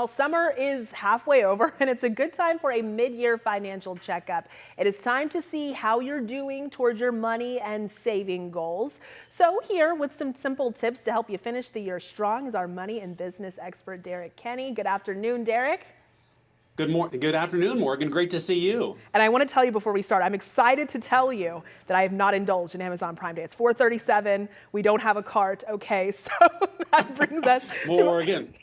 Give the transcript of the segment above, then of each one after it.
Well, summer is halfway over and it's a good time for a mid-year financial checkup. It is time to see how you're doing towards your money and saving goals. So here with some simple tips to help you finish the year strong is our money and business expert, Derrick Kinney. Good afternoon, Derrick. Good afternoon, Morgan. Great to see you. And I want to tell you before we start, I'm excited to tell you that I have not indulged in Amazon Prime Day. It's 4:37. We don't have a cart. Okay, so that brings us Morgan.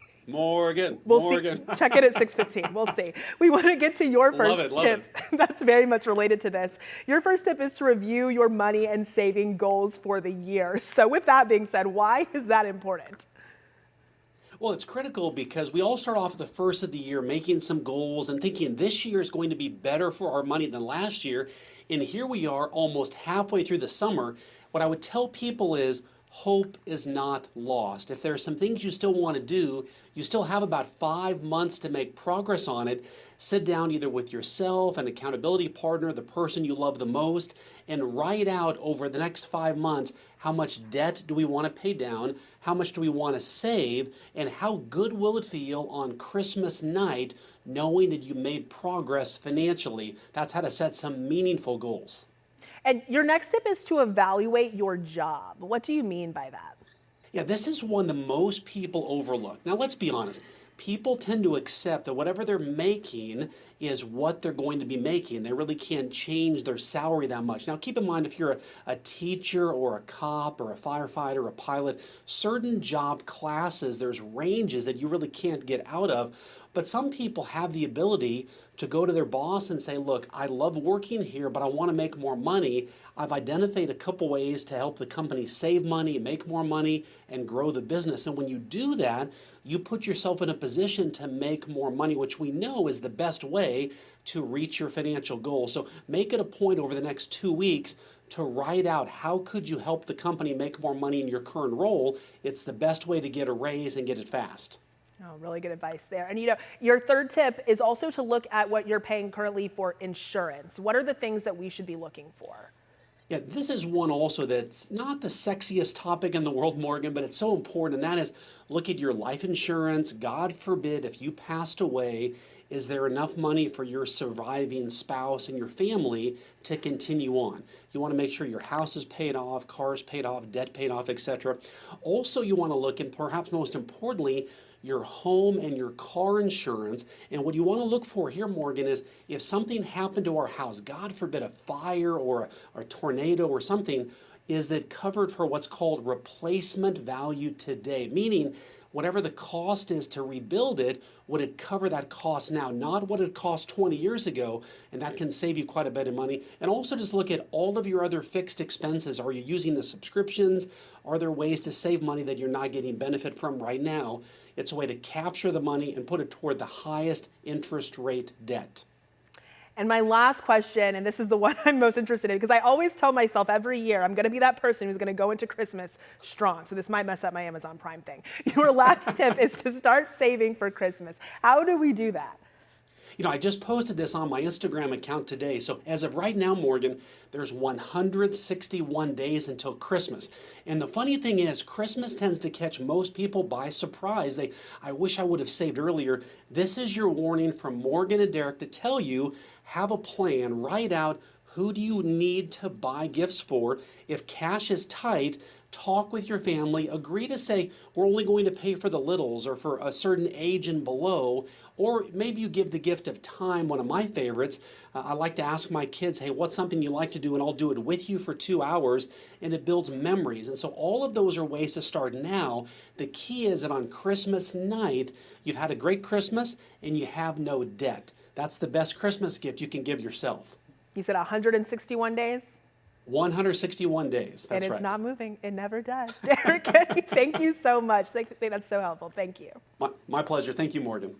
We'll see. Check it at 6:15. We'll see. We want to get to your first tip. That's very much related to this. Your first tip is to review your money and saving goals for the year. So with that being said, why is that important? Well, it's critical because we all start off the first of the year making some goals and thinking this year is going to be better for our money than last year. And here we are almost halfway through the summer. What I would tell people is hope is not lost. If there are some things you still want to do, you still have about 5 months to make progress on it. Sit down either with yourself, an accountability partner, the person you love the most, and write out over the next 5 months how much debt do we want to pay down, how much do we want to save, and how good will it feel on Christmas night knowing that you made progress financially. That's how to set some meaningful goals. And your next tip is to evaluate your job. What do you mean by that? Yeah, this is one that most people overlook. Now, let's be honest. People tend to accept that whatever they're making is what they're going to be making. They really can't change their salary that much. Now, keep in mind, if you're a teacher or a cop or a firefighter or a pilot, certain job classes, there's ranges that you really can't get out of. But some people have the ability to go to their boss and say, look, I love working here, but I want to make more money. I've identified a couple ways to help the company save money, make more money, and grow the business. And when you do that, you put yourself in a position to make more money, which we know is the best way to reach your financial goals. So make it a point over the next 2 weeks to write out how could you help the company make more money in your current role. It's the best way to get a raise and get it fast. Oh, really good advice there. And your third tip is also to look at what you're paying currently for insurance. What are the things that we should be looking for? Yeah, this is one also that's not the sexiest topic in the world, Morgan, but it's so important, and that is look at your life insurance. God forbid if you passed away, is there enough money for your surviving spouse and your family to continue on? You want to make sure your house is paid off, cars paid off, debt paid off, etc. Also, you want to look, and perhaps most importantly, your home and your car insurance. And what you want to look for here, Morgan, is if something happened to our house, God forbid a fire or a tornado or something, is it covered for what's called replacement value today? Meaning, whatever the cost is to rebuild it, would it cover that cost now? Not what it cost 20 years ago, and that can save you quite a bit of money. And also just look at all of your other fixed expenses. Are you using the subscriptions? Are there ways to save money that you're not getting benefit from right now? It's a way to capture the money and put it toward the highest interest rate debt. And my last question, and this is the one I'm most interested in, because I always tell myself every year I'm going to be that person who's going to go into Christmas strong. So this might mess up my Amazon Prime thing. Your last tip is to start saving for Christmas. How do we do that? I just posted this on my Instagram account today. So as of right now, Morgan, there's 161 days until Christmas. And the funny thing is, Christmas tends to catch most people by surprise. I wish I would have saved earlier. This is your warning from Morgan and Derrick to tell you, have a plan, write out who do you need to buy gifts for. If cash is tight, talk with your family, agree to say, we're only going to pay for the littles or for a certain age and below, or maybe you give the gift of time, one of my favorites. I like to ask my kids, hey, what's something you like to do? And I'll do it with you for 2 hours, and it builds memories. And so all of those are ways to start now. The key is that on Christmas night, you've had a great Christmas and you have no debt. That's the best Christmas gift you can give yourself. You said 161 days? 161 days, that's right. And it's not moving. It never does. Derrick Kinney, thank you so much. That's so helpful. Thank you. My pleasure. Thank you, Morgan.